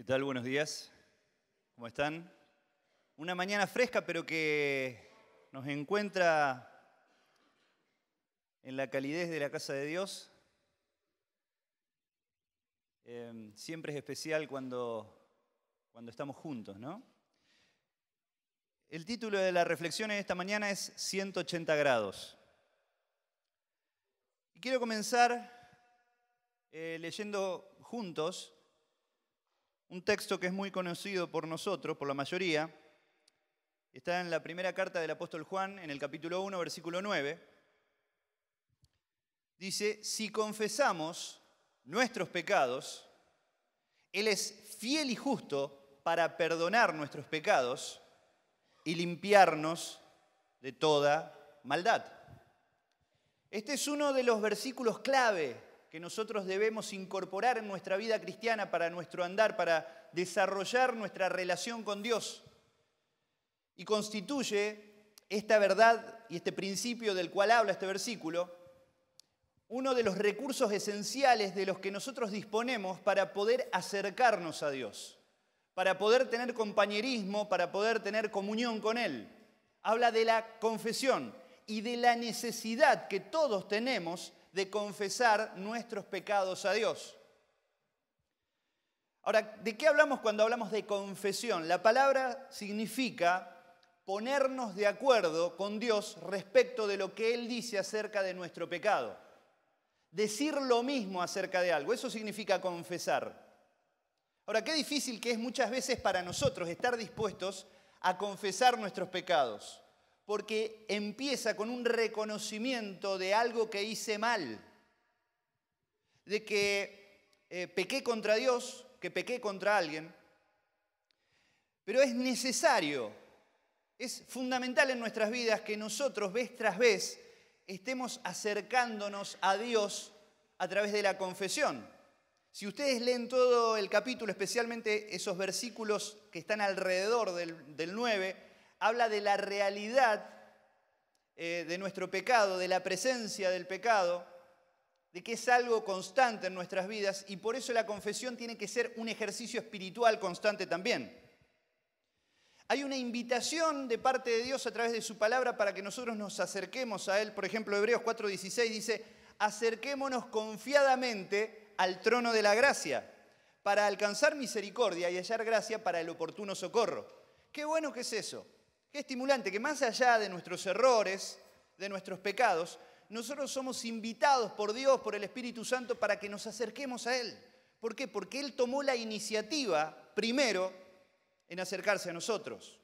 tal? Buenos días. ¿Cómo están? Una mañana fresca, pero que nos encuentra en la calidez de la casa de Dios. Siempre es especial cuando estamos juntos, ¿no? El título de la reflexión en esta mañana es 180 grados. Y quiero comenzar leyendo juntos un texto que es muy conocido por nosotros, por la mayoría. Está en la primera carta del apóstol Juan, en el capítulo 1, versículo 9. Dice, si confesamos nuestros pecados, Él es fiel y justo para perdonar nuestros pecados y limpiarnos de toda maldad. Este es uno de los versículos clave que nosotros debemos incorporar en nuestra vida cristiana para nuestro andar, para desarrollar nuestra relación con Dios. Y constituye esta verdad y este principio del cual habla este versículo, uno de los recursos esenciales de los que nosotros disponemos para poder acercarnos a Dios, para poder tener compañerismo, para poder tener comunión con Él. Habla de la confesión y de la necesidad que todos tenemos de confesar nuestros pecados a Dios. Ahora, ¿de qué hablamos cuando hablamos de confesión? La palabra significa ponernos de acuerdo con Dios respecto de lo que Él dice acerca de nuestro pecado. Decir lo mismo acerca de algo, eso significa confesar. Ahora, qué difícil que es muchas veces para nosotros estar dispuestos a confesar nuestros pecados, porque empieza con un reconocimiento de algo que hice mal, de que pequé contra Dios, que pequé contra alguien, pero es necesario, es fundamental en nuestras vidas que nosotros vez tras vez estemos acercándonos a Dios a través de la confesión. Si ustedes leen todo el capítulo, especialmente esos versículos que están alrededor del 9, habla de la realidad de nuestro pecado, de la presencia del pecado, de que es algo constante en nuestras vidas y por eso la confesión tiene que ser un ejercicio espiritual constante también. Hay una invitación de parte de Dios a través de su palabra para que nosotros nos acerquemos a Él. Por ejemplo, Hebreos 4:16 dice, acerquémonos confiadamente al trono de la gracia para alcanzar misericordia y hallar gracia para el oportuno socorro. Qué bueno que es eso. Qué estimulante que más allá de nuestros errores, de nuestros pecados, nosotros somos invitados por Dios, por el Espíritu Santo, para que nos acerquemos a Él. ¿Por qué? Porque Él tomó la iniciativa primero en acercarse a nosotros.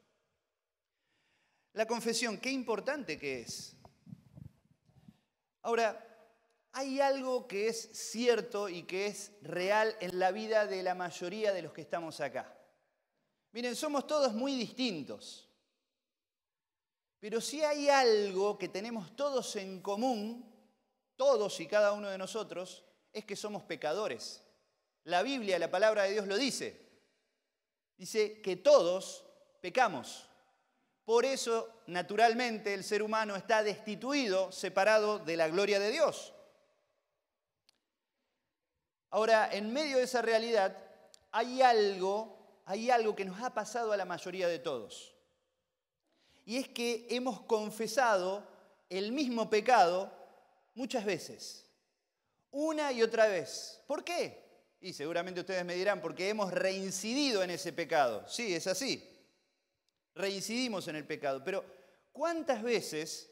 La confesión, qué importante que es. Ahora, hay algo que es cierto y que es real en la vida de la mayoría de los que estamos acá. Miren, somos todos muy distintos. Pero si hay algo que tenemos todos en común, todos y cada uno de nosotros, es que somos pecadores. La Biblia, la palabra de Dios lo dice. Dice que todos pecamos. Por eso, naturalmente, el ser humano está destituido, separado de la gloria de Dios. Ahora, en medio de esa realidad, hay algo que nos ha pasado a la mayoría de todos. Y es que hemos confesado el mismo pecado muchas veces, una y otra vez. ¿Por qué? Y seguramente ustedes me dirán, porque hemos reincidido en ese pecado. Sí, es así. Reincidimos en el pecado. Pero ¿cuántas veces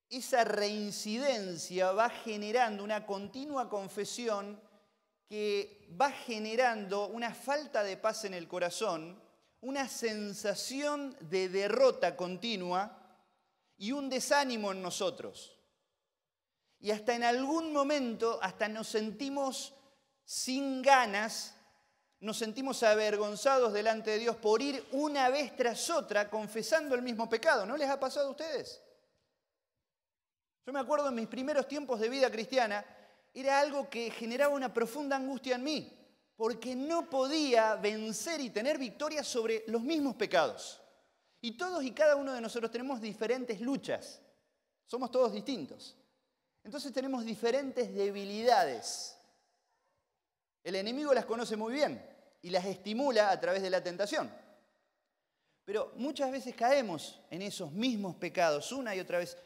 esa reincidencia va generando una continua confesión que va generando una falta de paz en el corazón, una sensación de derrota continua y un desánimo en nosotros? Y hasta en algún momento, hasta nos sentimos sin ganas, nos sentimos avergonzados delante de Dios por ir una vez tras otra confesando el mismo pecado. ¿No les ha pasado a ustedes? Yo me acuerdo en mis primeros tiempos de vida cristiana, era algo que generaba una profunda angustia en mí, porque no podía vencer y tener victoria sobre los mismos pecados. Y todos y cada uno de nosotros tenemos diferentes luchas, somos todos distintos. Entonces tenemos diferentes debilidades. El enemigo las conoce muy bien. y las estimula a través de la tentación. Pero muchas veces caemos en esos mismos pecados una y otra vez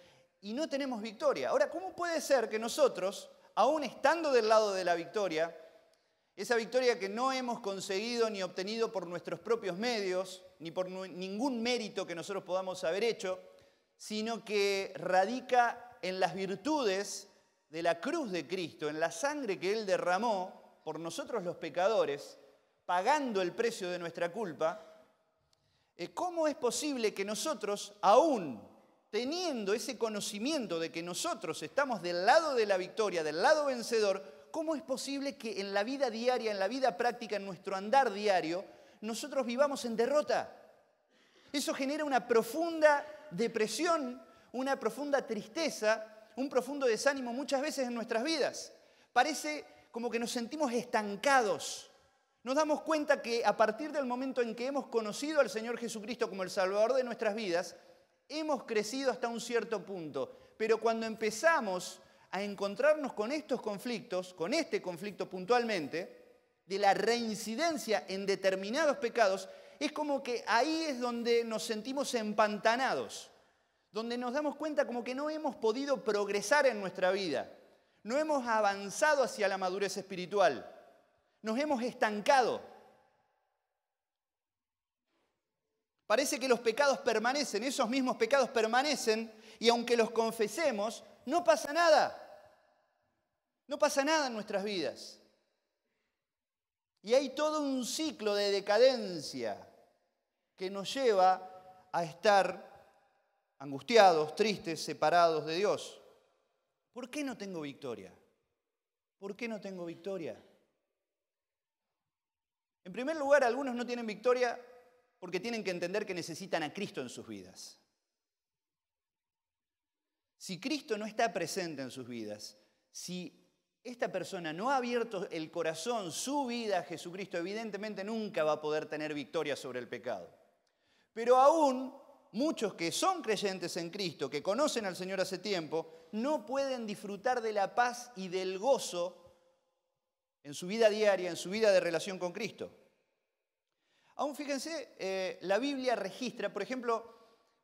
y no tenemos victoria. Ahora, ¿cómo puede ser que nosotros, aún estando del lado de la victoria, esa victoria que no hemos conseguido ni obtenido por nuestros propios medios, ni por ningún mérito que nosotros podamos haber hecho, sino que radica en las virtudes de la cruz de Cristo, en la sangre que Él derramó por nosotros los pecadores, pagando el precio de nuestra culpa? ¿Cómo es posible que nosotros, aún teniendo ese conocimiento de que nosotros estamos del lado de la victoria, del lado vencedor, cómo es posible que en la vida diaria, en la vida práctica, en nuestro andar diario, nosotros vivamos en derrota? Eso genera una profunda depresión, una profunda tristeza, un profundo desánimo muchas veces en nuestras vidas. Parece como que nos sentimos estancados. Nos damos cuenta que a partir del momento en que hemos conocido al Señor Jesucristo como el Salvador de nuestras vidas, hemos crecido hasta un cierto punto. Pero cuando empezamos a encontrarnos con estos conflictos, con este conflicto puntualmente, de la reincidencia en determinados pecados, es como que ahí es donde nos sentimos empantanados, donde nos damos cuenta como que no hemos podido progresar en nuestra vida, no hemos avanzado hacia la madurez espiritual. Nos hemos estancado. Parece que los pecados permanecen, esos mismos pecados permanecen, y aunque los confesemos, no pasa nada. No pasa nada en nuestras vidas. Y hay todo un ciclo de decadencia que nos lleva a estar angustiados, tristes, separados de Dios. ¿Por qué no tengo victoria? ¿Por qué no tengo victoria? En primer lugar, algunos no tienen victoria porque tienen que entender que necesitan a Cristo en sus vidas. Si Cristo no está presente en sus vidas, si esta persona no ha abierto el corazón, su vida a Jesucristo, evidentemente nunca va a poder tener victoria sobre el pecado. Pero aún muchos que son creyentes en Cristo, que conocen al Señor hace tiempo, no pueden disfrutar de la paz y del gozo en su vida diaria, en su vida de relación con Cristo. Aún fíjense, la Biblia registra, por ejemplo,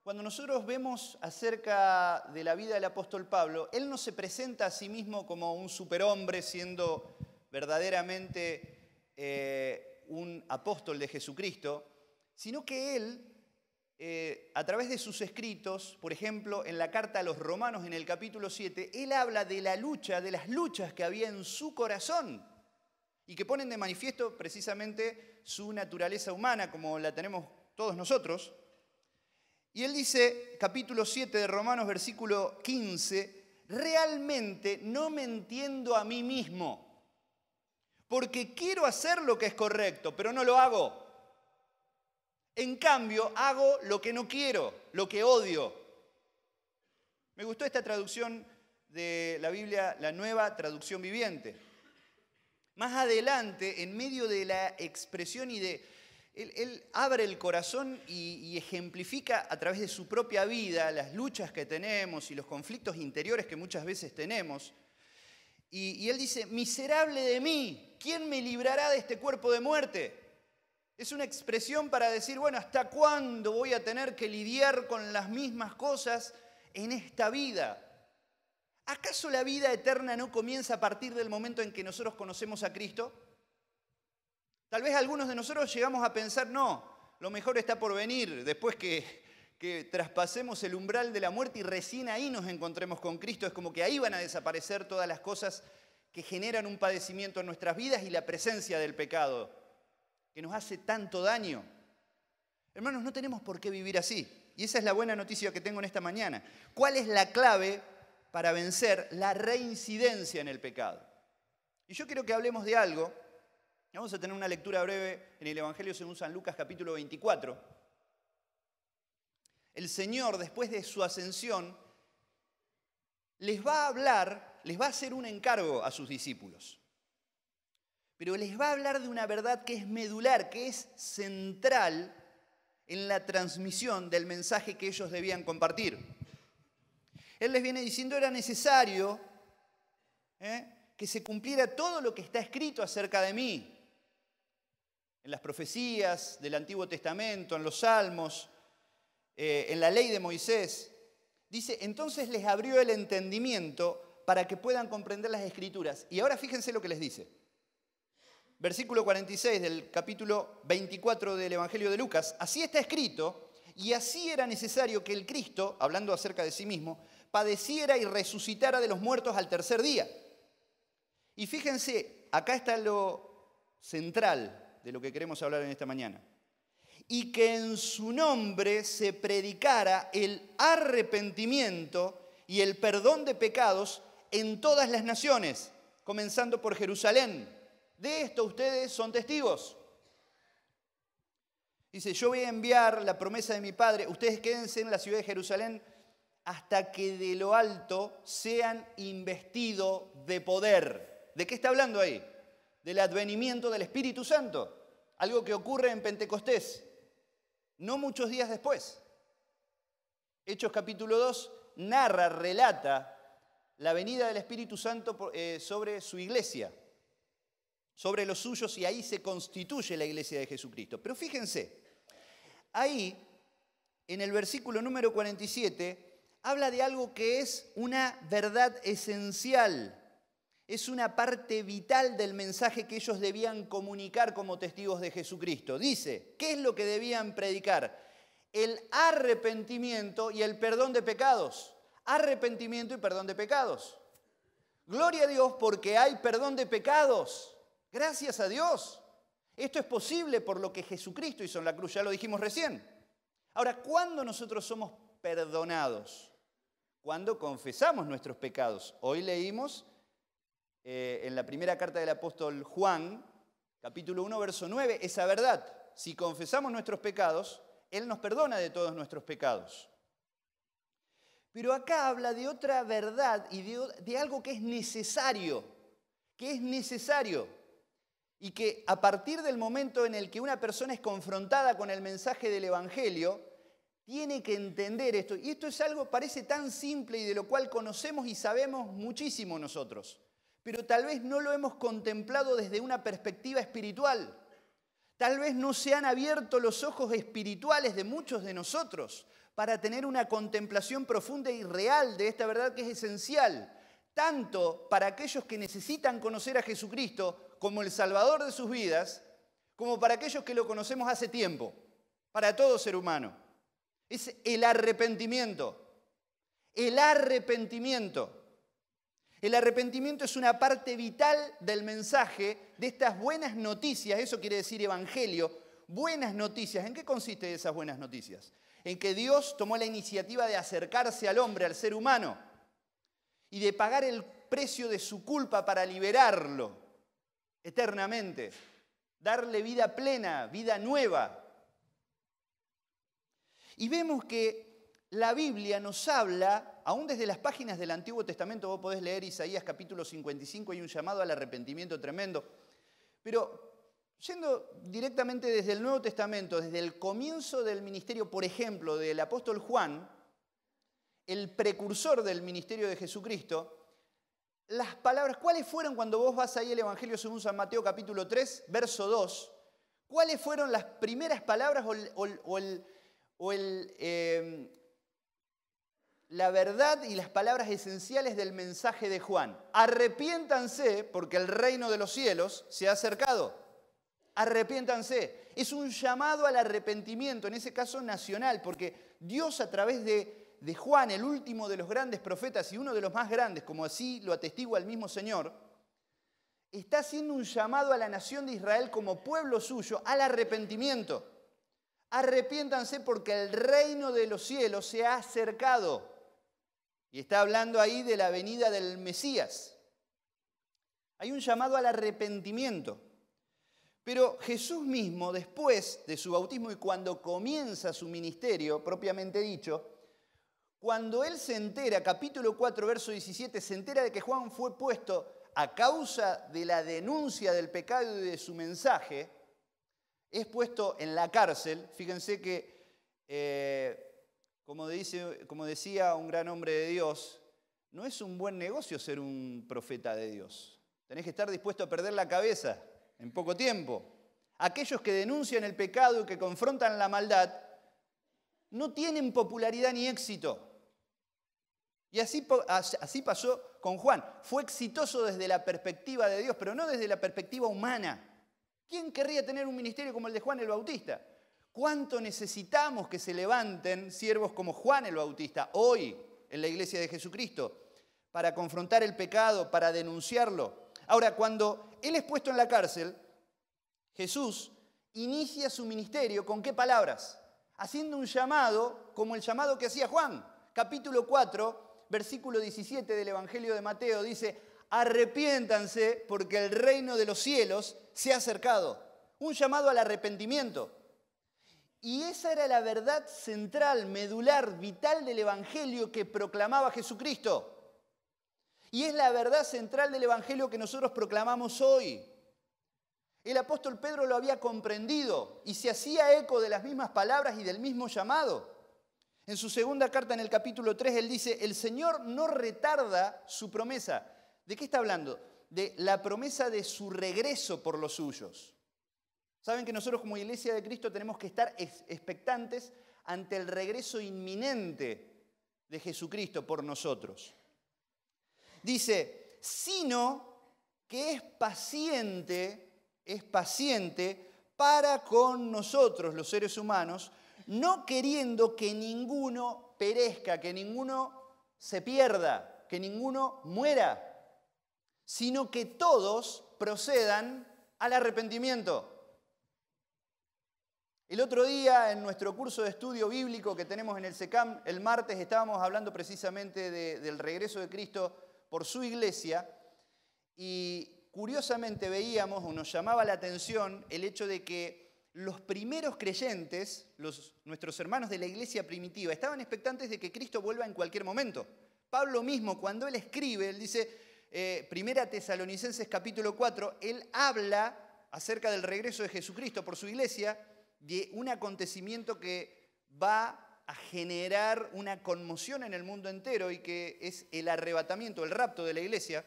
cuando nosotros vemos acerca de la vida del apóstol Pablo, él no se presenta a sí mismo como un superhombre siendo verdaderamente un apóstol de Jesucristo, sino que él, a través de sus escritos, por ejemplo, en la carta a los Romanos en el capítulo 7, él habla de la lucha, de las luchas que había en su corazón y que ponen de manifiesto precisamente su naturaleza humana, como la tenemos todos nosotros. Y él dice, capítulo 7 de Romanos, versículo 15, realmente no me entiendo a mí mismo, porque quiero hacer lo que es correcto, pero no lo hago. En cambio, hago lo que no quiero, lo que odio. Me gustó esta traducción de la Biblia, la Nueva Traducción Viviente. Más adelante, en medio de la expresión él abre el corazón y ejemplifica a través de su propia vida las luchas que tenemos y los conflictos interiores que muchas veces tenemos. Y él dice, miserable de mí, ¿quién me librará de este cuerpo de muerte? Es una expresión para decir, bueno, ¿hasta cuándo voy a tener que lidiar con las mismas cosas en esta vida? ¿Acaso la vida eterna no comienza a partir del momento en que nosotros conocemos a Cristo? Tal vez algunos de nosotros llegamos a pensar, no, lo mejor está por venir, después que traspasemos el umbral de la muerte y recién ahí nos encontremos con Cristo. Es como que ahí van a desaparecer todas las cosas que generan un padecimiento en nuestras vidas y la presencia del pecado, que nos hace tanto daño. Hermanos, no tenemos por qué vivir así. Y esa es la buena noticia que tengo en esta mañana. ¿Cuál es la clave para vencer la reincidencia en el pecado? Y yo quiero que hablemos de algo. Vamos a tener una lectura breve en el Evangelio según San Lucas, capítulo 24. El Señor, después de su ascensión, les va a hablar, les va a hacer un encargo a sus discípulos. Pero les va a hablar de una verdad que es medular, que es central en la transmisión del mensaje que ellos debían compartir. Él les viene diciendo, era necesario que se cumpliera todo lo que está escrito acerca de mí. en las profecías del Antiguo Testamento, en los Salmos, en la ley de Moisés. Dice, entonces les abrió el entendimiento para que puedan comprender las Escrituras. Y ahora fíjense lo que les dice. Versículo 46 del capítulo 24 del Evangelio de Lucas. Así está escrito, y así era necesario que el Cristo, hablando acerca de sí mismo, padeciera y resucitara de los muertos al tercer día. Y fíjense, acá está lo central de lo que queremos hablar en esta mañana. Y que en su nombre se predicara el arrepentimiento y el perdón de pecados en todas las naciones, comenzando por Jerusalén. De esto ustedes son testigos. Dice, yo voy a enviar la promesa de mi Padre, ustedes quédense en la ciudad de Jerusalén hasta que de lo alto sean investidos de poder. ¿De qué está hablando ahí? Del advenimiento del Espíritu Santo, algo que ocurre en Pentecostés, no muchos días después. Hechos capítulo 2 narra, relata la venida del Espíritu Santo sobre su iglesia, sobre los suyos, y ahí se constituye la iglesia de Jesucristo. Pero fíjense, ahí, en el versículo número 47, habla de algo que es una verdad esencial, es una parte vital del mensaje que ellos debían comunicar como testigos de Jesucristo. Dice, ¿qué es lo que debían predicar? El arrepentimiento y el perdón de pecados. Arrepentimiento y perdón de pecados. Gloria a Dios porque hay perdón de pecados. Gracias a Dios. Esto es posible por lo que Jesucristo hizo en la cruz, ya lo dijimos recién. Ahora, ¿cuándo nosotros somos perdonados? Cuando confesamos nuestros pecados. Hoy leímos en la primera carta del apóstol Juan, capítulo 1, verso 9, esa verdad. Si confesamos nuestros pecados, Él nos perdona de todos nuestros pecados. Pero acá habla de otra verdad y de algo que es necesario, y que a partir del momento en el que una persona es confrontada con el mensaje del Evangelio, tiene que entender esto. Y esto es algo, parece tan simple y de lo cual conocemos y sabemos muchísimo nosotros, pero tal vez no lo hemos contemplado desde una perspectiva espiritual. Tal vez no se han abierto los ojos espirituales de muchos de nosotros para tener una contemplación profunda y real de esta verdad que es esencial, tanto para aquellos que necesitan conocer a Jesucristo como el Salvador de sus vidas, como para aquellos que lo conocemos hace tiempo, para todo ser humano. Es el arrepentimiento. El arrepentimiento. El arrepentimiento es una parte vital del mensaje de estas buenas noticias, eso quiere decir evangelio, buenas noticias. ¿En qué consiste esas buenas noticias? En que Dios tomó la iniciativa de acercarse al hombre, al ser humano, y de pagar el precio de su culpa para liberarlo eternamente, darle vida plena, vida nueva. Y vemos que la Biblia nos habla, aún desde las páginas del Antiguo Testamento, vos podés leer Isaías capítulo 55, hay un llamado al arrepentimiento tremendo, pero yendo directamente desde el Nuevo Testamento, desde el comienzo del ministerio, por ejemplo, del apóstol Juan, el precursor del ministerio de Jesucristo, las palabras, ¿cuáles fueron cuando vos vas ahí al Evangelio según San Mateo capítulo 3, verso 2? ¿Cuáles fueron las primeras palabras la verdad y las palabras esenciales del mensaje de Juan? Arrepiéntanse porque el reino de los cielos se ha acercado. Arrepiéntanse. Es un llamado al arrepentimiento, en ese caso nacional, porque Dios a través de Juan, el último de los grandes profetas y uno de los más grandes, como así lo atestigua el mismo Señor, está haciendo un llamado a la nación de Israel como pueblo suyo al arrepentimiento. Arrepiéntanse porque el reino de los cielos se ha acercado. Y está hablando ahí de la venida del Mesías. Hay un llamado al arrepentimiento. Pero Jesús mismo, después de su bautismo y cuando comienza su ministerio, propiamente dicho, cuando él se entera, capítulo 4, verso 17, se entera de que Juan fue puesto a causa de la denuncia del pecado y de su mensaje, es puesto en la cárcel. Fíjense que, como decía un gran hombre de Dios, no es un buen negocio ser un profeta de Dios. Tenés que estar dispuesto a perder la cabeza en poco tiempo. aquellos que denuncian el pecado y que confrontan la maldad, no tienen popularidad ni éxito. Y así pasó con Juan. Fue exitoso desde la perspectiva de Dios, pero no desde la perspectiva humana. ¿Quién querría tener un ministerio como el de Juan el Bautista? ¿Cuánto necesitamos que se levanten siervos como Juan el Bautista hoy en la iglesia de Jesucristo para confrontar el pecado, para denunciarlo? Ahora, cuando él es puesto en la cárcel, Jesús inicia su ministerio ¿con qué palabras? Haciendo un llamado como el llamado que hacía Juan. Capítulo 4, versículo 17 del Evangelio de Mateo dice: arrepiéntanse porque el reino de los cielos se ha acercado. Un llamado al arrepentimiento. Y esa era la verdad central, medular, vital del Evangelio que proclamaba Jesucristo. Y es la verdad central del Evangelio que nosotros proclamamos hoy. El apóstol Pedro lo había comprendido y se hacía eco de las mismas palabras y del mismo llamado. En su segunda carta, en el capítulo 3, él dice: el Señor no retarda su promesa. ¿De qué está hablando? De la promesa de su regreso por los suyos. Saben que nosotros como Iglesia de Cristo tenemos que estar expectantes ante el regreso inminente de Jesucristo por nosotros. Dice, sino que es paciente para con nosotros, los seres humanos, no queriendo que ninguno perezca, que ninguno se pierda, que ninguno muera, sino que todos procedan al arrepentimiento. El otro día, en nuestro curso de estudio bíblico que tenemos en el SECAM, el martes estábamos hablando precisamente del regreso de Cristo por su iglesia y curiosamente veíamos o nos llamaba la atención el hecho de que los primeros creyentes, nuestros hermanos de la iglesia primitiva, estaban expectantes de que Cristo vuelva en cualquier momento. Pablo mismo, cuando él escribe, él dice, Primera Tesalonicenses capítulo 4, él habla acerca del regreso de Jesucristo por su iglesia, de un acontecimiento que va a generar una conmoción en el mundo entero y que es el arrebatamiento, el rapto de la iglesia.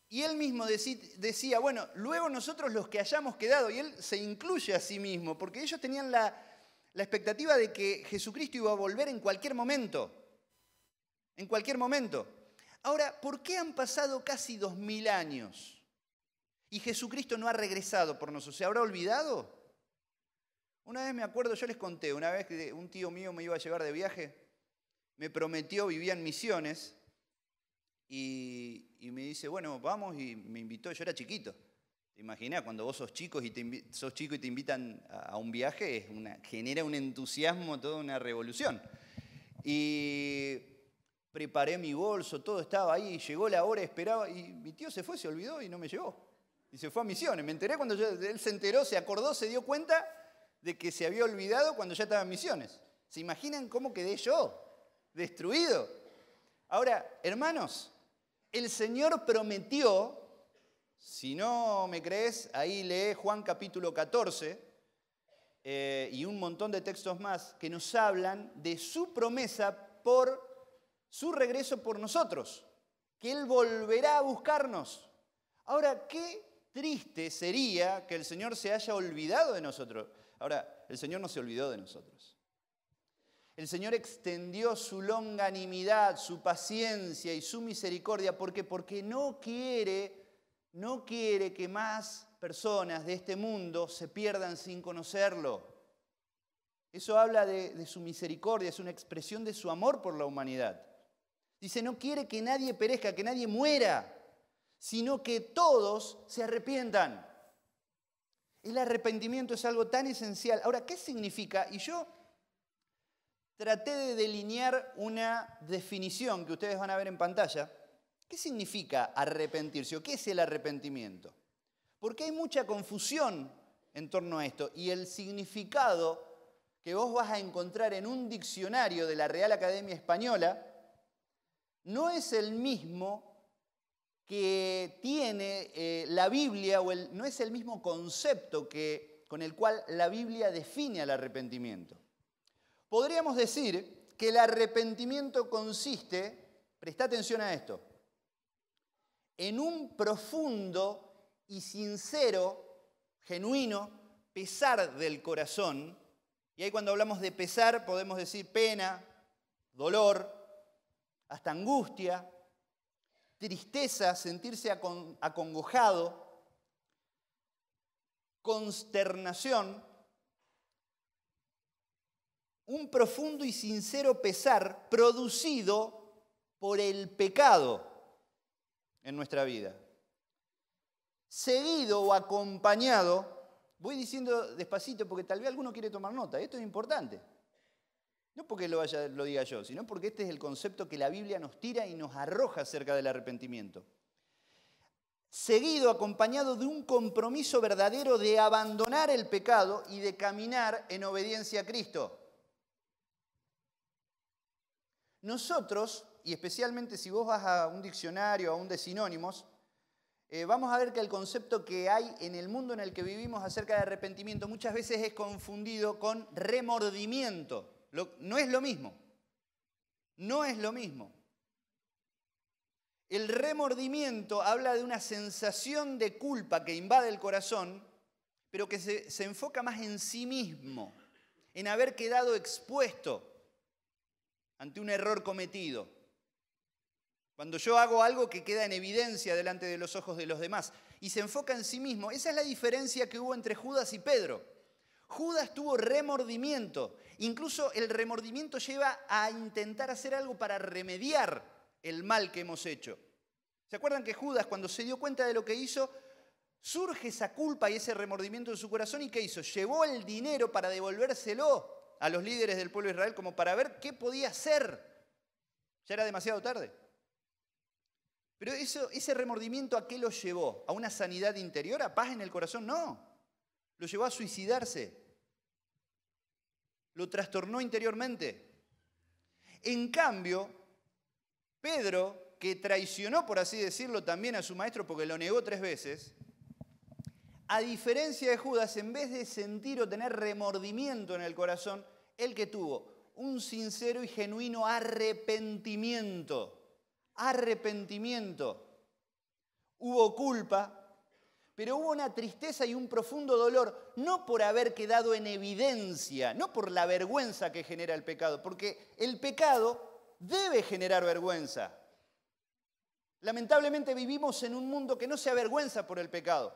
Y él mismo decía, bueno, luego nosotros los que hayamos quedado, y él se incluye a sí mismo, porque ellos tenían la expectativa de que Jesucristo iba a volver en cualquier momento. En cualquier momento. Ahora, ¿por qué han pasado casi 2000 años? Y Jesucristo no ha regresado por nosotros. ¿Se habrá olvidado? Una vez me acuerdo, yo les conté, una vez que un tío mío me iba a llevar de viaje, me prometió, vivía en Misiones, y me dice, bueno, vamos, y me invitó, yo era chiquito. ¿Te imaginas? Cuando vos sos chico y te invitan a un viaje, genera un entusiasmo, toda una revolución. Y preparé mi bolso, todo estaba ahí, llegó la hora, esperaba, y mi tío se fue, se olvidó y no me llevó. Y se fue a Misiones. Me enteré cuando él se enteró, se acordó, se dio cuenta de que se había olvidado cuando ya estaba en Misiones. ¿Se imaginan cómo quedé yo? Destruido. Ahora, hermanos, el Señor prometió, si no me crees, ahí lee Juan capítulo 14 y un montón de textos más que nos hablan de su promesa por su regreso por nosotros, que Él volverá a buscarnos. Ahora, qué triste sería que el Señor se haya olvidado de nosotros. Ahora, el Señor no se olvidó de nosotros. El Señor extendió su longanimidad, su paciencia y su misericordia. ¿Por qué? Porque no quiere que más personas de este mundo se pierdan sin conocerlo. Eso habla de su misericordia, es una expresión de su amor por la humanidad. Dice, no quiere que nadie perezca, que nadie muera, sino que todos se arrepientan. El arrepentimiento es algo tan esencial. Ahora, ¿qué significa? Y yo traté de delinear una definición que ustedes van a ver en pantalla. ¿Qué significa arrepentirse o qué es el arrepentimiento? Porque hay mucha confusión en torno a esto y el significado que vos vas a encontrar en un diccionario de la Real Academia Española no es el mismo que tiene la Biblia, no es el mismo concepto con el cual la Biblia define al arrepentimiento. Podríamos decir que el arrepentimiento consiste, presta atención a esto, en un profundo y sincero genuino pesar del corazón. Y ahí cuando hablamos de pesar podemos decir pena, dolor, hasta angustia, tristeza, sentirse acongojado, consternación, un profundo y sincero pesar producido por el pecado en nuestra vida. Seguido o acompañado, voy diciendo despacito porque tal vez alguno quiere tomar nota, esto es importante. No porque lo diga yo, sino porque este es el concepto que la Biblia nos tira y nos arroja acerca del arrepentimiento. Seguido, acompañado de un compromiso verdadero de abandonar el pecado y de caminar en obediencia a Cristo. Nosotros, y especialmente si vos vas a un diccionario, a un de sinónimos, vamos a ver que el concepto que hay en el mundo en el que vivimos acerca de arrepentimiento muchas veces es confundido con remordimiento. No es lo mismo. No es lo mismo. El remordimiento habla de una sensación de culpa que invade el corazón, pero que se enfoca más en sí mismo, en haber quedado expuesto ante un error cometido. Cuando yo hago algo que queda en evidencia delante de los ojos de los demás y se enfoca en sí mismo, esa es la diferencia que hubo entre Judas y Pedro. Judas tuvo remordimiento, incluso el remordimiento lleva a intentar hacer algo para remediar el mal que hemos hecho. ¿Se acuerdan que Judas, cuando se dio cuenta de lo que hizo, surge esa culpa y ese remordimiento en su corazón? ¿Y qué hizo? Llevó el dinero para devolvérselo a los líderes del pueblo de Israel como para ver qué podía hacer. Ya era demasiado tarde. Pero ese remordimiento, ¿a qué lo llevó? ¿A una sanidad interior? ¿A paz en el corazón? No. Lo llevó a suicidarse. Lo trastornó interiormente. En cambio, Pedro, que traicionó, por así decirlo, también a su maestro porque lo negó 3 veces, a diferencia de Judas, en vez de sentir o tener remordimiento en el corazón, él que tuvo un sincero y genuino arrepentimiento. Arrepentimiento. Hubo culpa, pero hubo una tristeza y un profundo dolor, no por haber quedado en evidencia, no por la vergüenza que genera el pecado, porque el pecado debe generar vergüenza. Lamentablemente vivimos en un mundo que no se avergüenza por el pecado.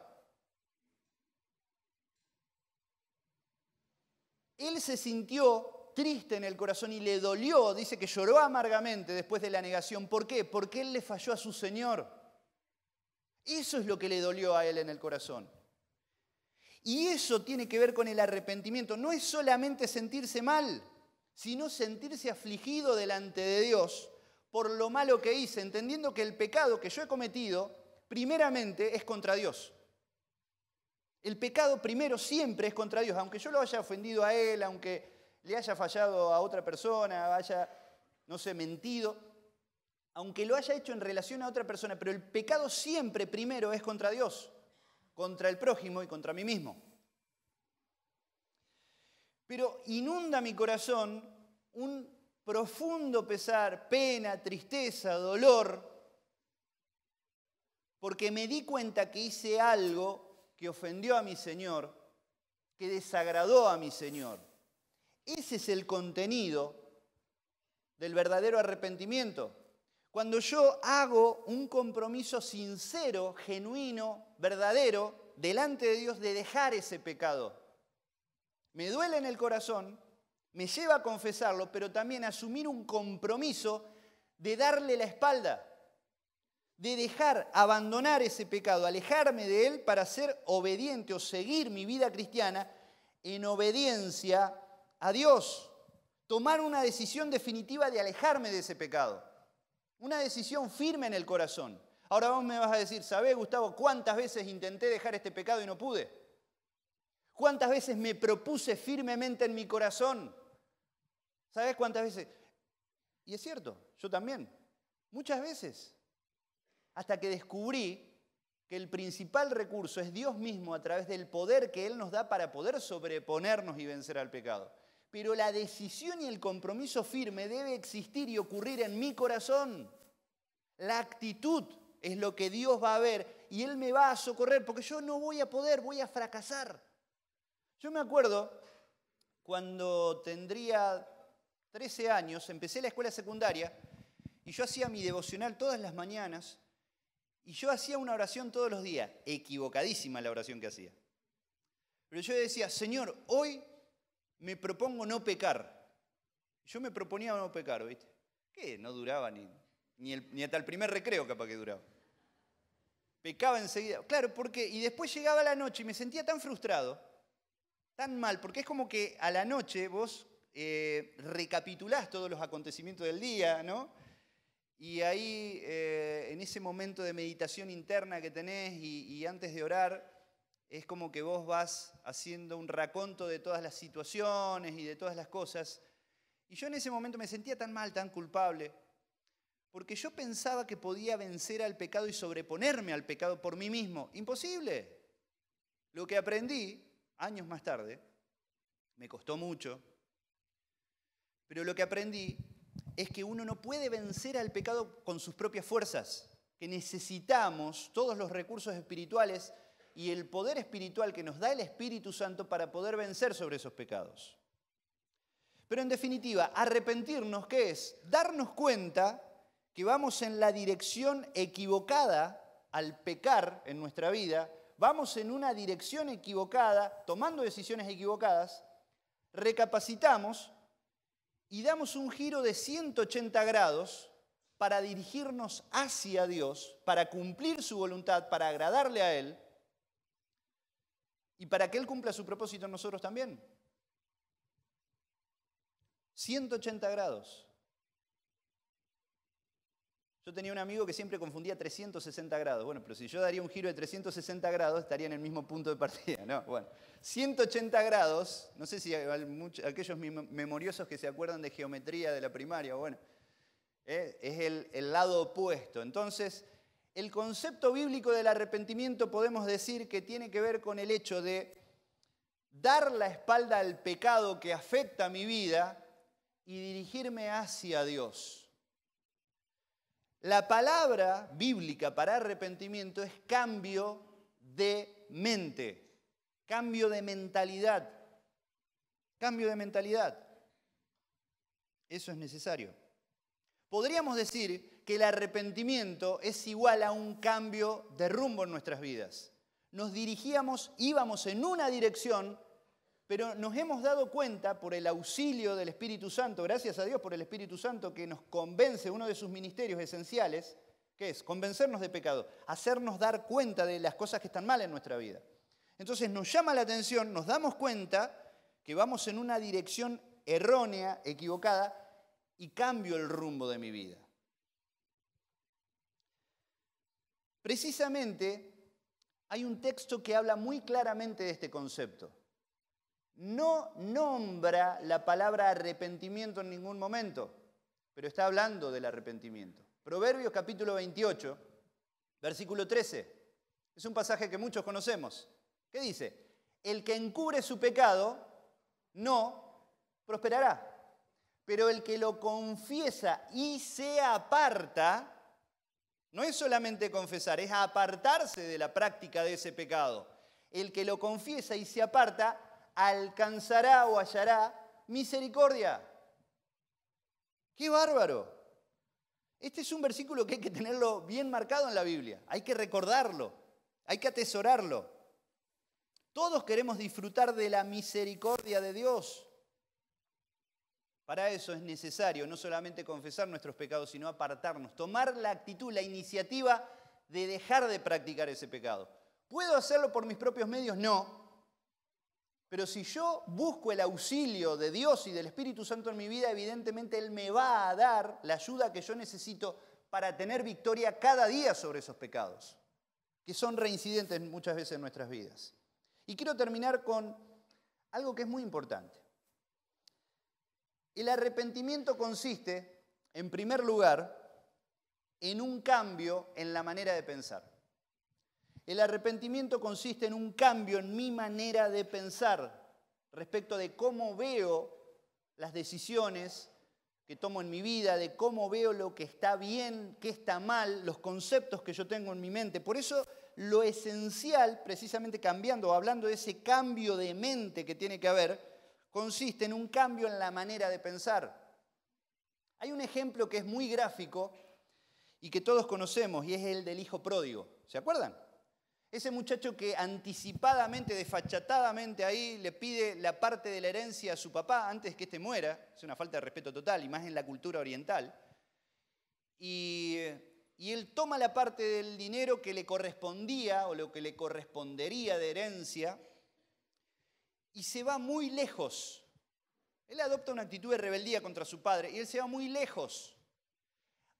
Él se sintió triste en el corazón y le dolió, dice que lloró amargamente después de la negación. ¿Por qué? Porque él le falló a su Señor. Eso es lo que le dolió a él en el corazón. Y eso tiene que ver con el arrepentimiento. No es solamente sentirse mal, sino sentirse afligido delante de Dios por lo malo que hice, entendiendo que el pecado que yo he cometido, primeramente, es contra Dios. El pecado primero siempre es contra Dios, aunque yo lo haya ofendido a Él, aunque le haya fallado a otra persona, haya, no sé, mentido, aunque lo haya hecho en relación a otra persona, pero el pecado siempre primero es contra Dios, contra el prójimo y contra mí mismo. Pero inunda mi corazón un profundo pesar, pena, tristeza, dolor, porque me di cuenta que hice algo que ofendió a mi Señor, que desagradó a mi Señor. Ese es el contenido del verdadero arrepentimiento. Cuando yo hago un compromiso sincero, genuino, verdadero, delante de Dios de dejar ese pecado. Me duele en el corazón, me lleva a confesarlo, pero también a asumir un compromiso de darle la espalda, de dejar, abandonar ese pecado, alejarme de él para ser obediente o seguir mi vida cristiana en obediencia a Dios. Tomar una decisión definitiva de alejarme de ese pecado. Una decisión firme en el corazón. Ahora vos me vas a decir, ¿sabés, Gustavo, cuántas veces intenté dejar este pecado y no pude? ¿Cuántas veces me propuse firmemente en mi corazón? ¿Sabés cuántas veces? Y es cierto, yo también. Muchas veces. Hasta que descubrí que el principal recurso es Dios mismo a través del poder que Él nos da para poder sobreponernos y vencer al pecado. Pero la decisión y el compromiso firme debe existir y ocurrir en mi corazón. La actitud es lo que Dios va a ver y Él me va a socorrer, porque yo no voy a poder, voy a fracasar. Yo me acuerdo cuando tendría 13 años, empecé la escuela secundaria y yo hacía mi devocional todas las mañanas y yo hacía una oración todos los días, equivocadísima la oración que hacía. Pero yo decía, Señor, hoy me propongo no pecar. Yo me proponía no pecar, ¿viste? Que no duraba ni hasta el primer recreo capaz que duraba. Pecaba enseguida. Claro, porque y después llegaba la noche y me sentía tan frustrado, tan mal, porque es como que a la noche vos recapitulás todos los acontecimientos del día, ¿no? Y ahí, en ese momento de meditación interna que tenés y antes de orar, es como que vos vas haciendo un raconto de todas las situaciones y de todas las cosas. Y yo en ese momento me sentía tan mal, tan culpable, porque yo pensaba que podía vencer al pecado y sobreponerme al pecado por mí mismo. ¡Imposible! Lo que aprendí, años más tarde, me costó mucho, pero lo que aprendí es que uno no puede vencer al pecado con sus propias fuerzas, que necesitamos todos los recursos espirituales y el poder espiritual que nos da el Espíritu Santo para poder vencer sobre esos pecados. Pero en definitiva, arrepentirnos, ¿qué es? Darnos cuenta que vamos en la dirección equivocada al pecar en nuestra vida, vamos en una dirección equivocada, tomando decisiones equivocadas, recapacitamos y damos un giro de 180 grados para dirigirnos hacia Dios, para cumplir su voluntad, para agradarle a Él y para que Él cumpla su propósito en nosotros también. 180 grados. Yo tenía un amigo que siempre confundía 360 grados. Bueno, pero si yo daría un giro de 360 grados, estaría en el mismo punto de partida, ¿no? Bueno, 180 grados, no sé si aquellos memoriosos que se acuerdan de geometría de la primaria, bueno, es el lado opuesto. Entonces, el concepto bíblico del arrepentimiento podemos decir que tiene que ver con el hecho de dar la espalda al pecado que afecta mi vida y dirigirme hacia Dios. La palabra bíblica para arrepentimiento es cambio de mente, cambio de mentalidad, cambio de mentalidad. Eso es necesario. Podríamos decir que el arrepentimiento es igual a un cambio de rumbo en nuestras vidas. Nos dirigíamos, íbamos en una dirección, pero nos hemos dado cuenta por el auxilio del Espíritu Santo, gracias a Dios por el Espíritu Santo que nos convence, uno de sus ministerios esenciales, que es convencernos de pecado, hacernos dar cuenta de las cosas que están mal en nuestra vida. Entonces nos llama la atención, nos damos cuenta que vamos en una dirección errónea, equivocada, y cambio el rumbo de mi vida. Precisamente hay un texto que habla muy claramente de este concepto. No nombra la palabra arrepentimiento en ningún momento, pero está hablando del arrepentimiento. Proverbios capítulo 28, versículo 13. Es un pasaje que muchos conocemos. ¿Qué dice? El que encubre su pecado no prosperará, pero el que lo confiesa y se aparta, no es solamente confesar, es apartarse de la práctica de ese pecado. El que lo confiesa y se aparta alcanzará o hallará misericordia. ¡Qué bárbaro! Este es un versículo que hay que tenerlo bien marcado en la Biblia. Hay que recordarlo, hay que atesorarlo. Todos queremos disfrutar de la misericordia de Dios. Para eso es necesario no solamente confesar nuestros pecados, sino apartarnos, tomar la actitud, la iniciativa de dejar de practicar ese pecado. ¿Puedo hacerlo por mis propios medios? No. Pero si yo busco el auxilio de Dios y del Espíritu Santo en mi vida, evidentemente Él me va a dar la ayuda que yo necesito para tener victoria cada día sobre esos pecados, que son reincidentes muchas veces en nuestras vidas. Y quiero terminar con algo que es muy importante. El arrepentimiento consiste, en primer lugar, en un cambio en la manera de pensar. El arrepentimiento consiste en un cambio en mi manera de pensar respecto de cómo veo las decisiones que tomo en mi vida, de cómo veo lo que está bien, qué está mal, los conceptos que yo tengo en mi mente. Por eso lo esencial, precisamente cambiando o hablando de ese cambio de mente que tiene que haber, consiste en un cambio en la manera de pensar. Hay un ejemplo que es muy gráfico y que todos conocemos, y es el del hijo pródigo. ¿Se acuerdan? Ese muchacho que anticipadamente, desfachatadamente ahí le pide la parte de la herencia a su papá antes que éste muera. Es una falta de respeto total, y más en la cultura oriental. Y él toma la parte del dinero que le correspondía o lo que le correspondería de herencia y se va muy lejos. Él adopta una actitud de rebeldía contra su padre y él se va muy lejos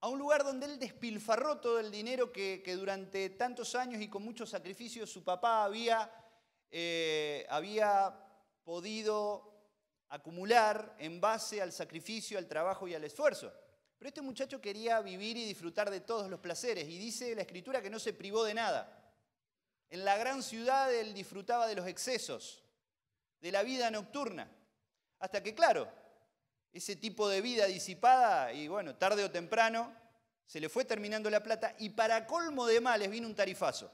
a un lugar donde él despilfarró todo el dinero que durante tantos años y con muchos sacrificios su papá había podido acumular en base al sacrificio, al trabajo y al esfuerzo. Pero este muchacho quería vivir y disfrutar de todos los placeres y dice la Escritura que no se privó de nada. En la gran ciudad él disfrutaba de los excesos, de la vida nocturna, hasta que, claro, ese tipo de vida disipada, y bueno, tarde o temprano, se le fue terminando la plata y para colmo de males vino un tarifazo.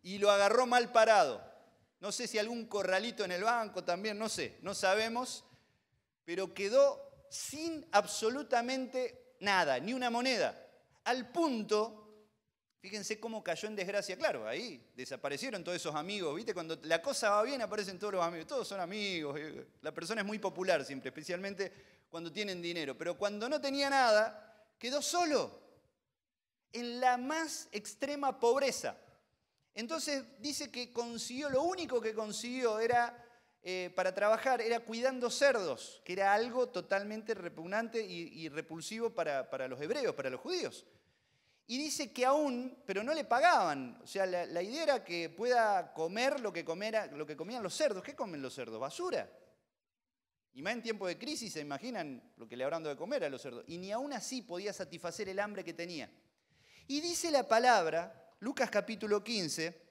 Y lo agarró mal parado. No sé si algún corralito en el banco también, no sé, no sabemos, pero quedó sin absolutamente nada, ni una moneda. Al punto, fíjense cómo cayó en desgracia. Claro, ahí desaparecieron todos esos amigos, ¿viste? Cuando la cosa va bien aparecen todos los amigos, todos son amigos. La persona es muy popular siempre, especialmente cuando tienen dinero. Pero cuando no tenía nada, quedó solo, en la más extrema pobreza. Entonces dice que consiguió, lo único que consiguió era para trabajar era cuidando cerdos, que era algo totalmente repugnante y repulsivo para los hebreos, para los judíos. Y dice que aún, pero no le pagaban. O sea, la idea era que pueda comer lo que comían los cerdos. ¿Qué comen los cerdos? Basura. Y más en tiempo de crisis, ¿se imaginan lo que le habrán dado de comer a los cerdos? Y ni aún así podía satisfacer el hambre que tenía. Y dice la palabra, Lucas capítulo 15,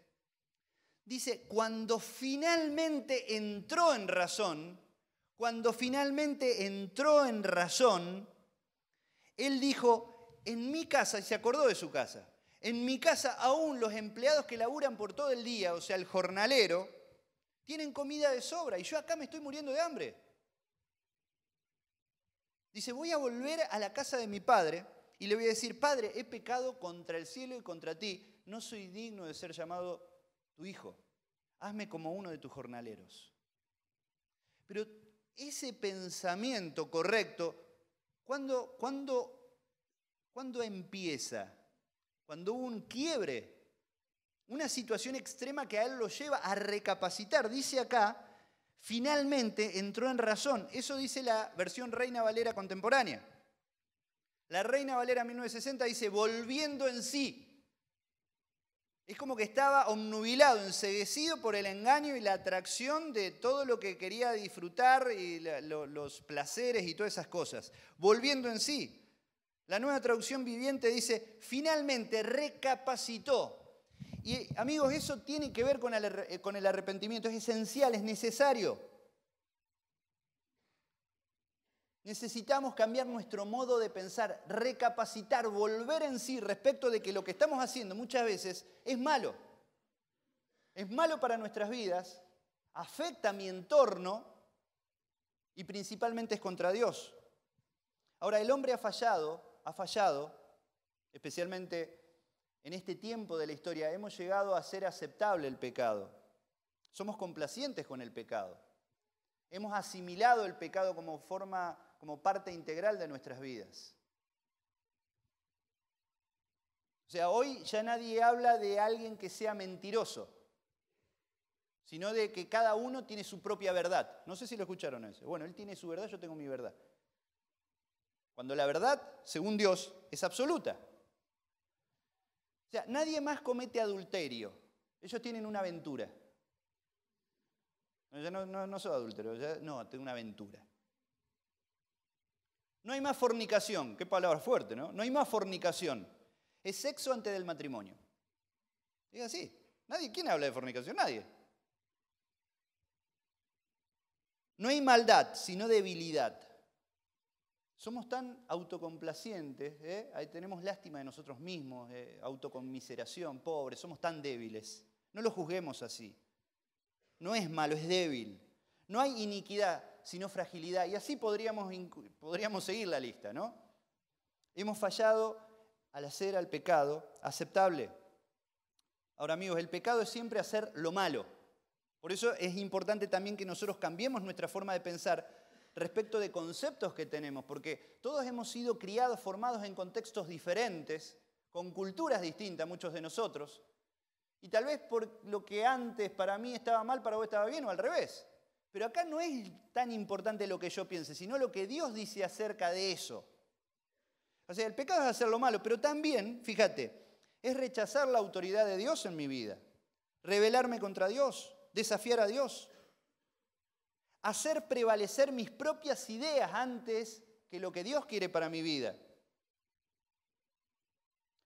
dice, cuando finalmente entró en razón, él dijo, en mi casa, y se acordó de su casa, en mi casa aún los empleados que laburan por todo el día, o sea, el jornalero, tienen comida de sobra y yo acá me estoy muriendo de hambre. Dice, voy a volver a la casa de mi padre y le voy a decir, Padre, he pecado contra el cielo y contra ti, no soy digno de ser llamado tu hijo, hazme como uno de tus jornaleros. Pero ese pensamiento correcto, ¿cuándo empieza? Cuando hubo un quiebre, una situación extrema que a él lo lleva a recapacitar. Dice acá, finalmente entró en razón. Eso dice la versión Reina Valera contemporánea. La Reina Valera 1960 dice, volviendo en sí. Es como que estaba obnubilado, enceguecido por el engaño y la atracción de todo lo que quería disfrutar y los placeres y todas esas cosas. Volviendo en sí. La Nueva Traducción Viviente dice, finalmente recapacitó. Y amigos, eso tiene que ver con el arrepentimiento. Es esencial, es necesario. Necesitamos cambiar nuestro modo de pensar, recapacitar, volver en sí respecto de que lo que estamos haciendo muchas veces es malo. Es malo para nuestras vidas, afecta a mi entorno y principalmente es contra Dios. Ahora, el hombre ha fallado, especialmente en este tiempo de la historia, hemos llegado a hacer aceptable el pecado. Somos complacientes con el pecado. Hemos asimilado el pecado como parte integral de nuestras vidas. O sea, hoy ya nadie habla de alguien que sea mentiroso, sino de que cada uno tiene su propia verdad. No sé si lo escucharon eso. Bueno, él tiene su verdad, yo tengo mi verdad. Cuando la verdad, según Dios, es absoluta. O sea, nadie más comete adulterio. Ellos tienen una aventura. Yo no soy adúltero, no, tengo una aventura. No hay más fornicación, qué palabra fuerte, ¿no? No hay más fornicación. Es sexo antes del matrimonio. Es así. ¿Quién habla de fornicación? Nadie. No hay maldad, sino debilidad. Somos tan autocomplacientes, ahí tenemos lástima de nosotros mismos, autoconmiseración, pobres, somos tan débiles. No lo juzguemos así. No es malo, es débil. No hay iniquidad, sino fragilidad. Y así podríamos seguir la lista, ¿no? Hemos fallado al hacer al pecado aceptable. Ahora, amigos, el pecado es siempre hacer lo malo. Por eso es importante también que nosotros cambiemos nuestra forma de pensar respecto de conceptos que tenemos, porque todos hemos sido criados, formados en contextos diferentes, con culturas distintas, muchos de nosotros, y tal vez por lo que antes para mí estaba mal, para vos estaba bien, o al revés. Pero acá no es tan importante lo que yo piense, sino lo que Dios dice acerca de eso. O sea, el pecado es hacer lo malo, pero también, fíjate, es rechazar la autoridad de Dios en mi vida, rebelarme contra Dios, desafiar a Dios, hacer prevalecer mis propias ideas antes que lo que Dios quiere para mi vida.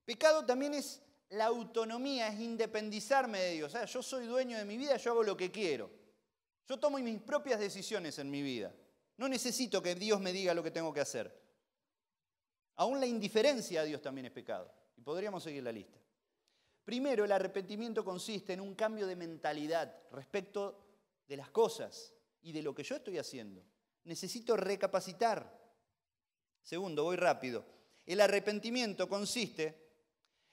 Pecado también es la autonomía, es independizarme de Dios. O sea, yo soy dueño de mi vida, yo hago lo que quiero. Yo tomo mis propias decisiones en mi vida. No necesito que Dios me diga lo que tengo que hacer. Aún la indiferencia a Dios también es pecado. Y podríamos seguir la lista. Primero, el arrepentimiento consiste en un cambio de mentalidad respecto de las cosas y de lo que yo estoy haciendo. Necesito recapacitar. Segundo, voy rápido. El arrepentimiento consiste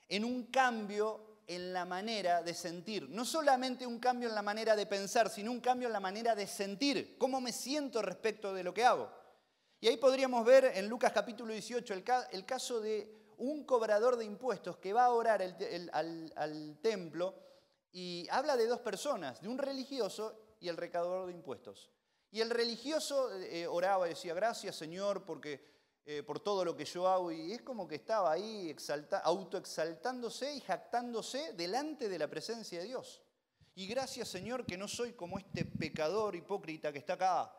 en un cambio en la manera de sentir. No solamente un cambio en la manera de pensar, sino un cambio en la manera de sentir. ¿Cómo me siento respecto de lo que hago? Y ahí podríamos ver en Lucas capítulo 18 el caso de un cobrador de impuestos que va a orar al templo y habla de dos personas, de un religioso y el recaudador de impuestos. Y el religioso oraba y decía, gracias Señor por todo lo que yo hago. Y es como que estaba ahí autoexaltándose y jactándose delante de la presencia de Dios. Y gracias Señor que no soy como este pecador hipócrita que está acá.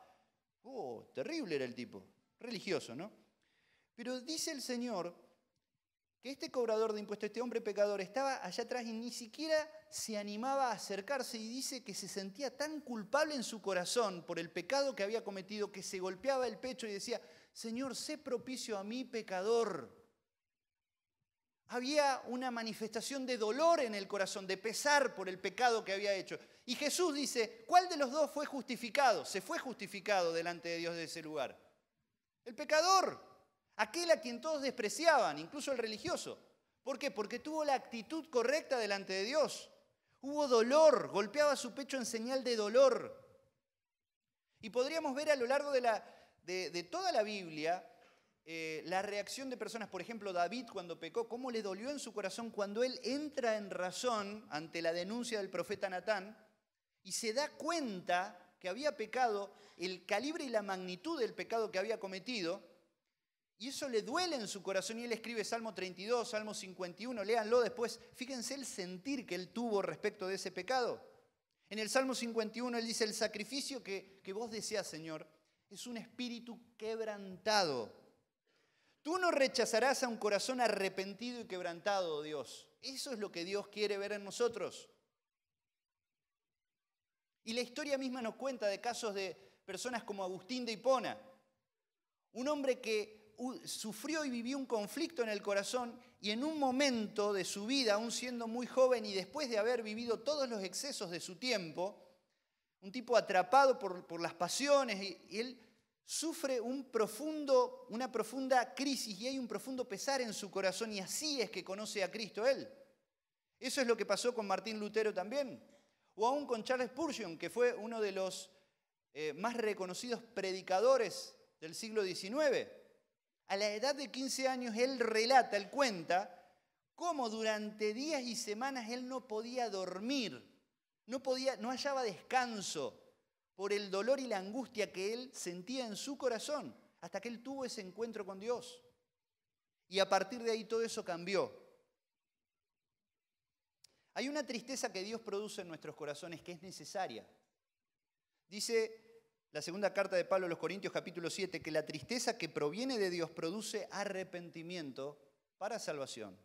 Oh, terrible era el tipo, religioso, ¿no? Pero dice el Señor que este cobrador de impuestos, este hombre pecador, estaba allá atrás y ni siquiera se animaba a acercarse, y dice que se sentía tan culpable en su corazón por el pecado que había cometido que se golpeaba el pecho y decía, Señor, sé propicio a mí, pecador. Había una manifestación de dolor en el corazón, de pesar por el pecado que había hecho. Y Jesús dice, ¿cuál de los dos fue justificado? Se fue justificado delante de Dios de ese lugar. El pecador, aquel a quien todos despreciaban, incluso el religioso. ¿Por qué? Porque tuvo la actitud correcta delante de Dios. Hubo dolor, golpeaba su pecho en señal de dolor. Y podríamos ver a lo largo de toda la Biblia la reacción de personas, por ejemplo, David cuando pecó, cómo le dolió en su corazón cuando él entra en razón ante la denuncia del profeta Natán y se da cuenta que había pecado, el calibre y la magnitud del pecado que había cometido, y eso le duele en su corazón, y él escribe Salmo 32, Salmo 51, léanlo después, fíjense el sentir que él tuvo respecto de ese pecado. En el Salmo 51 él dice, el sacrificio que vos deseás, Señor, es un espíritu quebrantado. Tú no rechazarás a un corazón arrepentido y quebrantado, Dios. Eso es lo que Dios quiere ver en nosotros. Y la historia misma nos cuenta de casos de personas como Agustín de Hipona, un hombre que sufrió y vivió un conflicto en el corazón y en un momento de su vida, aún siendo muy joven y después de haber vivido todos los excesos de su tiempo, un tipo atrapado por las pasiones y él sufre una profunda crisis y hay un profundo pesar en su corazón y así es que conoce a Cristo él. Eso es lo que pasó con Martín Lutero también. O aún con Charles Spurgeon, que fue uno de los más reconocidos predicadores del siglo XIX. A la edad de 15 años él relata, él cuenta, cómo durante días y semanas él no podía dormir, no hallaba descanso por el dolor y la angustia que él sentía en su corazón, hasta que él tuvo ese encuentro con Dios. Y a partir de ahí todo eso cambió. Hay una tristeza que Dios produce en nuestros corazones que es necesaria. Dice la segunda carta de Pablo a los Corintios, capítulo 7, que la tristeza que proviene de Dios produce arrepentimiento para salvación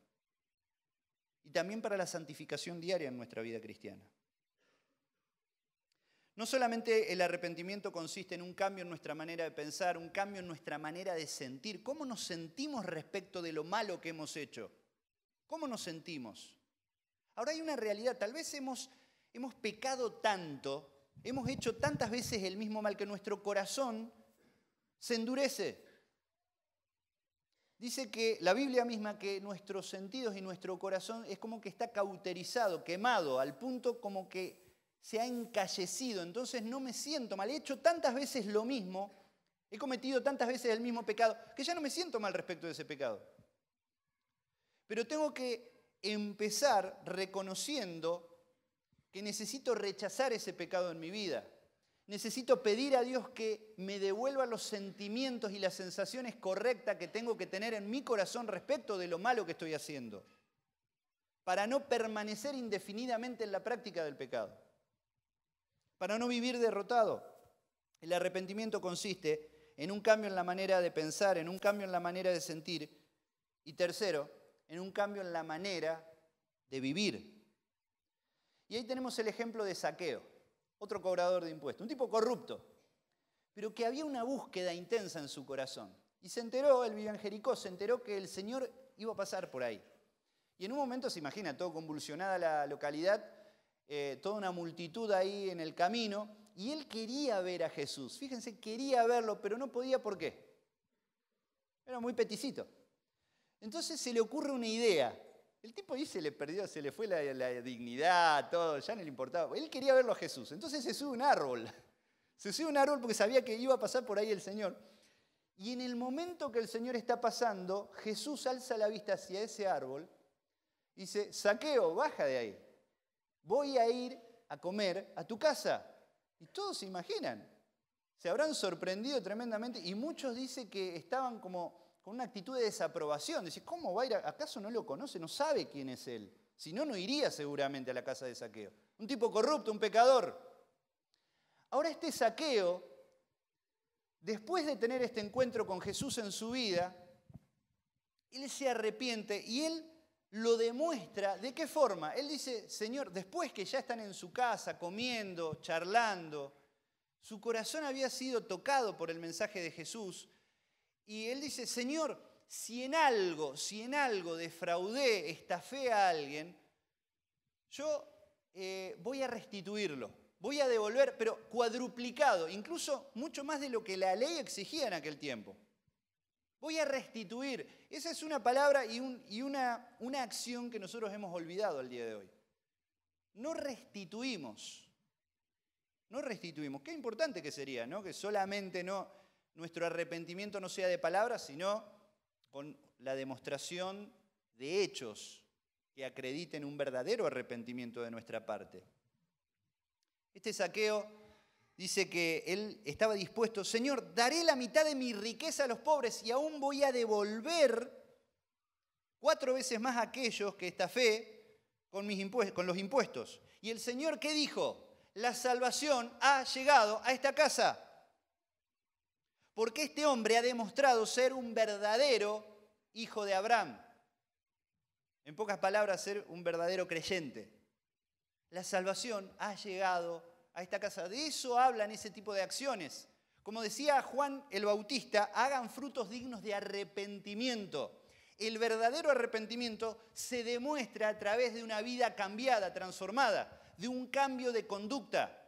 y también para la santificación diaria en nuestra vida cristiana. No solamente el arrepentimiento consiste en un cambio en nuestra manera de pensar, un cambio en nuestra manera de sentir. ¿Cómo nos sentimos respecto de lo malo que hemos hecho? ¿Cómo nos sentimos? Ahora hay una realidad, tal vez hemos pecado tanto, hemos hecho tantas veces el mismo mal que nuestro corazón se endurece. Dice que la Biblia misma que nuestros sentidos y nuestro corazón es como que está cauterizado, quemado, al punto como que se ha encallecido. Entonces no me siento mal. He hecho tantas veces lo mismo, he cometido tantas veces el mismo pecado, que ya no me siento mal respecto de ese pecado. Pero tengo que empezar reconociendo que necesito rechazar ese pecado en mi vida. Necesito pedir a Dios que me devuelva los sentimientos y las sensaciones correctas que tengo que tener en mi corazón respecto de lo malo que estoy haciendo, para no permanecer indefinidamente en la práctica del pecado, para no vivir derrotado. El arrepentimiento consiste en un cambio en la manera de pensar, en un cambio en la manera de sentir y tercero, en un cambio en la manera de vivir. Y ahí tenemos el ejemplo de Zaqueo, otro cobrador de impuestos, un tipo corrupto, pero que había una búsqueda intensa en su corazón. Y se enteró, él vivía en Jericó, se enteró que el Señor iba a pasar por ahí. Y en un momento se imagina, todo convulsionada la localidad, toda una multitud ahí en el camino, y él quería ver a Jesús. Fíjense, quería verlo, pero no podía, ¿por qué? Era muy peticito. Entonces se le ocurre una idea. El tipo ahí se le perdió, se le fue la dignidad, todo, ya no le importaba. Él quería verlo a Jesús. Entonces se sube a un árbol. Se sube a un árbol porque sabía que iba a pasar por ahí el Señor. Y en el momento que el Señor está pasando, Jesús alza la vista hacia ese árbol y dice, Zaqueo, baja de ahí. Voy a ir a comer a tu casa. Y todos se imaginan. Se habrán sorprendido tremendamente y muchos dicen que estaban como con una actitud de desaprobación. Dice, ¿cómo va a ir? ¿Acaso no lo conoce? No sabe quién es él. Si no, no iría seguramente a la casa de Zaqueo. Un tipo corrupto, un pecador. Ahora este Zaqueo, después de tener este encuentro con Jesús en su vida, él se arrepiente y él lo demuestra. ¿De qué forma? Él dice, Señor, después que ya están en su casa, comiendo, charlando, su corazón había sido tocado por el mensaje de Jesús. Y él dice, Señor, si en algo defraudé, estafé a alguien, yo voy a restituirlo, voy a devolver, pero cuadruplicado, incluso mucho más de lo que la ley exigía en aquel tiempo. Voy a restituir. Esa es una palabra y una acción que nosotros hemos olvidado al día de hoy. No restituimos. No restituimos. Qué importante que sería, ¿no? Que solamente nuestro arrepentimiento no sea de palabras, sino con la demostración de hechos que acrediten un verdadero arrepentimiento de nuestra parte. Este Zaqueo dice que él estaba dispuesto, Señor, daré la mitad de mi riqueza a los pobres y aún voy a devolver 4 veces más a aquellos que estafé con los impuestos. Y el Señor, ¿qué dijo? La salvación ha llegado a esta casa. Porque este hombre ha demostrado ser un verdadero hijo de Abraham. En pocas palabras, ser un verdadero creyente. La salvación ha llegado a esta casa. De eso hablan ese tipo de acciones. Como decía Juan el Bautista, hagan frutos dignos de arrepentimiento. El verdadero arrepentimiento se demuestra a través de una vida cambiada, transformada, de un cambio de conducta.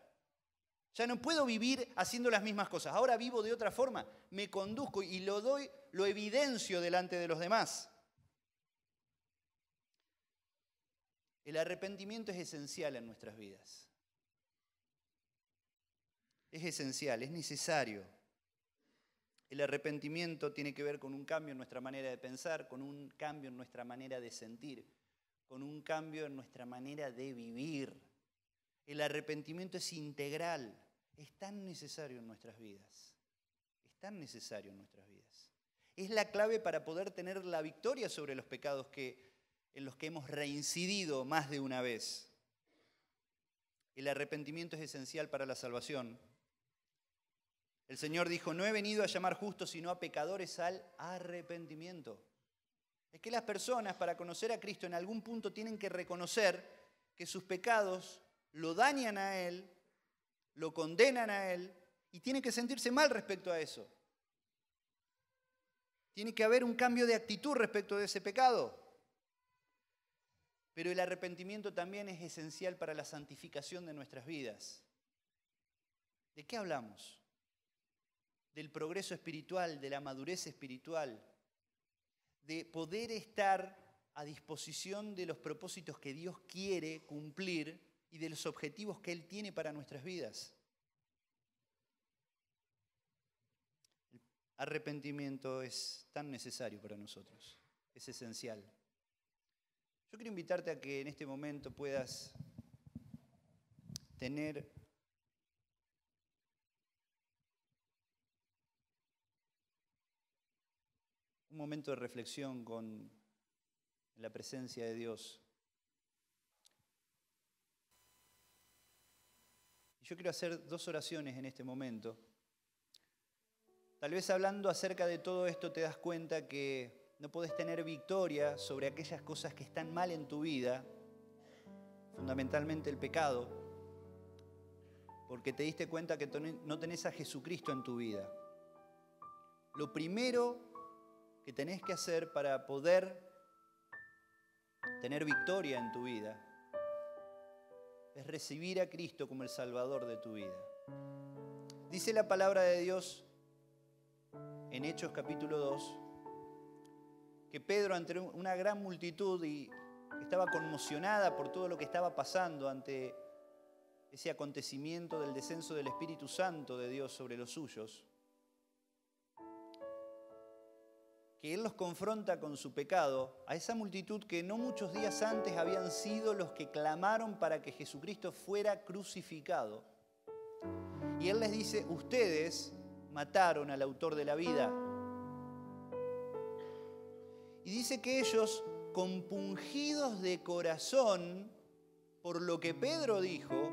Ya no puedo vivir haciendo las mismas cosas. Ahora vivo de otra forma. Me conduzco y lo evidencio delante de los demás. El arrepentimiento es esencial en nuestras vidas. Es esencial, es necesario. El arrepentimiento tiene que ver con un cambio en nuestra manera de pensar, con un cambio en nuestra manera de sentir, con un cambio en nuestra manera de vivir. El arrepentimiento es integral. Es tan necesario en nuestras vidas. Es tan necesario en nuestras vidas. Es la clave para poder tener la victoria sobre los pecados en los que hemos reincidido más de una vez. El arrepentimiento es esencial para la salvación. El Señor dijo, no he venido a llamar justos, sino a pecadores al arrepentimiento. Es que las personas, para conocer a Cristo, en algún punto tienen que reconocer que sus pecados lo dañan a Él, lo condenan a él y tiene que sentirse mal respecto a eso. Tiene que haber un cambio de actitud respecto de ese pecado. Pero el arrepentimiento también es esencial para la santificación de nuestras vidas. ¿De qué hablamos? Del progreso espiritual, de la madurez espiritual, de poder estar a disposición de los propósitos que Dios quiere cumplir y de los objetivos que Él tiene para nuestras vidas. El arrepentimiento es tan necesario para nosotros, es esencial. Yo quiero invitarte a que en este momento puedas tener un momento de reflexión en la presencia de Dios. Yo quiero hacer 2 oraciones en este momento. Tal vez hablando acerca de todo esto te das cuenta que no podés tener victoria sobre aquellas cosas que están mal en tu vida, fundamentalmente el pecado, porque te diste cuenta que no tenés a Jesucristo en tu vida. Lo primero que tenés que hacer para poder tener victoria en tu vida es recibir a Cristo como el Salvador de tu vida. Dice la palabra de Dios en Hechos capítulo 2, que Pedro, ante una gran multitud y estaba conmocionada por todo lo que estaba pasando ante ese acontecimiento del descenso del Espíritu Santo de Dios sobre los suyos, que él los confronta con su pecado, a esa multitud que no muchos días antes habían sido los que clamaron para que Jesucristo fuera crucificado. Y él les dice: ustedes mataron al autor de la vida. Y dice que ellos, compungidos de corazón por lo que Pedro dijo,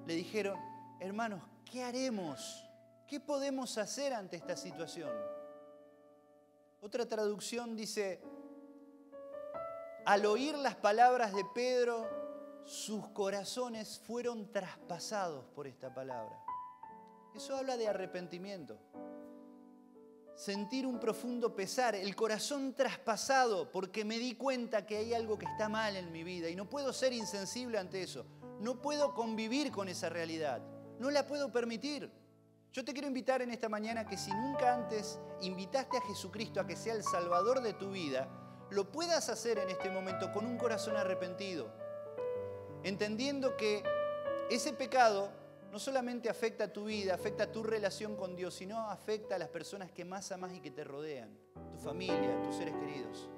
le dijeron: hermanos, ¿qué haremos? ¿Qué podemos hacer ante esta situación? Otra traducción dice: al oír las palabras de Pedro, sus corazones fueron traspasados por esta palabra. Eso habla de arrepentimiento. Sentir un profundo pesar, el corazón traspasado, porque me di cuenta que hay algo que está mal en mi vida y no puedo ser insensible ante eso. No puedo convivir con esa realidad. No la puedo permitir. Yo te quiero invitar en esta mañana que si nunca antes invitaste a Jesucristo a que sea el Salvador de tu vida, lo puedas hacer en este momento con un corazón arrepentido, entendiendo que ese pecado no solamente afecta a tu vida, afecta a tu relación con Dios, sino afecta a las personas que más amas y que te rodean, tu familia, tus seres queridos.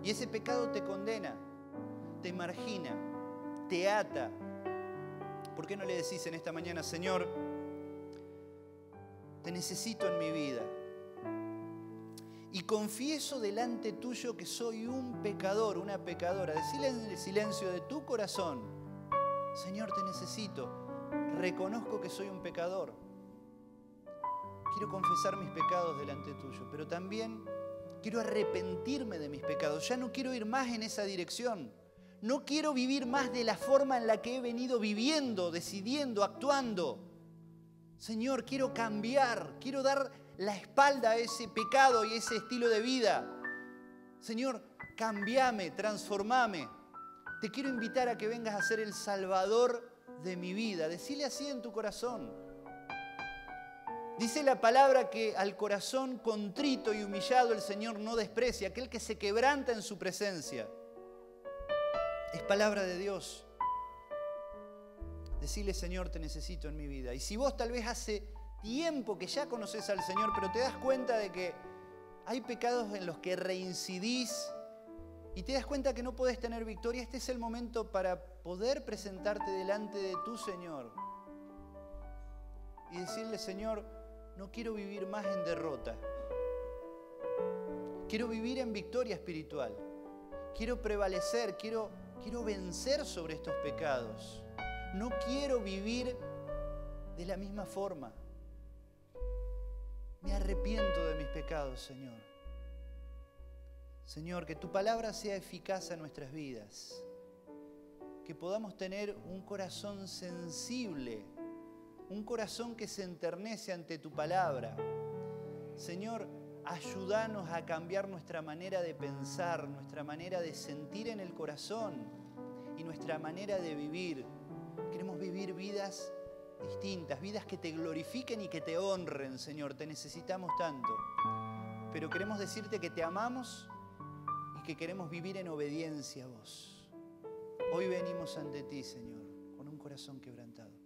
Y ese pecado te condena, te margina, te ata. ¿Por qué no le decís en esta mañana: Señor, te necesito en mi vida y confieso delante tuyo que soy un pecador, una pecadora? Decile en el silencio de tu corazón: Señor, te necesito. Reconozco que soy un pecador. Quiero confesar mis pecados delante tuyo, pero también quiero arrepentirme de mis pecados. Ya no quiero ir más en esa dirección. No quiero vivir más de la forma en la que he venido viviendo, decidiendo, actuando. Señor, quiero cambiar, quiero dar la espalda a ese pecado y ese estilo de vida. Señor, cambiame, transformame. Te quiero invitar a que vengas a ser el Salvador de mi vida. Decile así en tu corazón. Dice la palabra que al corazón contrito y humillado el Señor no desprecia, aquel que se quebranta en su presencia. Es palabra de Dios. Decile: Señor, te necesito en mi vida. Y si vos tal vez hace tiempo que ya conoces al Señor, pero te das cuenta de que hay pecados en los que reincidís y te das cuenta que no podés tener victoria, este es el momento para poder presentarte delante de tu Señor y decirle: Señor, no quiero vivir más en derrota. Quiero vivir en victoria espiritual. Quiero prevalecer, quiero vencer sobre estos pecados. No quiero vivir de la misma forma. Me arrepiento de mis pecados, Señor. Señor, que tu palabra sea eficaz en nuestras vidas. que podamos tener un corazón sensible, un corazón que se enternece ante tu palabra. Señor, ayúdanos a cambiar nuestra manera de pensar, nuestra manera de sentir en el corazón y nuestra manera de vivir. Queremos vivir vidas distintas, vidas que te glorifiquen y que te honren, Señor. Te necesitamos tanto. Pero queremos decirte que te amamos y que queremos vivir en obediencia a vos. Hoy venimos ante ti, Señor, con un corazón quebrantado.